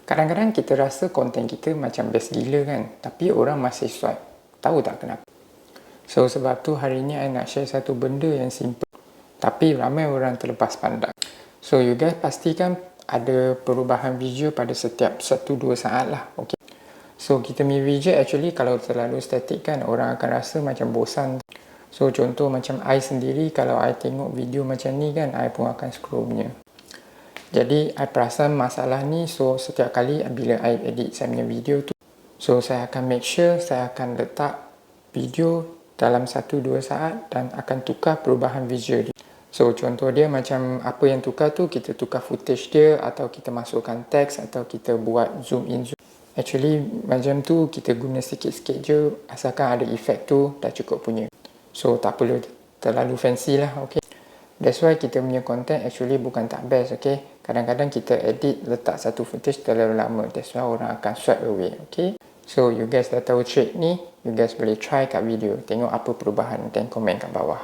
Kadang-kadang kita rasa konten kita macam best gila kan, tapi orang masih swipe. Tahu tak kenapa? So sebab tu hari ni I nak share satu benda yang simple, tapi ramai orang terlepas pandang. So you guys pastikan ada perubahan video pada setiap 1-2 saat lah, okay? So kita punya video actually kalau terlalu statik kan, orang akan rasa macam bosan. So contoh macam I sendiri, kalau I tengok video macam ni kan, I pun akan scroll punya. Jadi I perasan masalah ni, so setiap kali bila I edit saya punya video tu, so saya akan make sure saya akan letak video dalam 1-2 saat dan akan tukar perubahan video dia. So contoh dia macam apa yang tukar tu, kita tukar footage dia, atau kita masukkan teks, atau kita buat zoom in zoom. Actually macam tu kita guna sikit-sikit je, asalkan ada efek tu dah cukup punya. So tak perlu terlalu fancy lah, okay? That's why kita punya content actually bukan tak best, okay? Kadang-kadang kita edit letak satu footage terlalu lama, that's why orang akan swipe away, okay? So you guys dah tahu trick ni, you guys boleh try kat video, tengok apa perubahan dan komen kat bawah.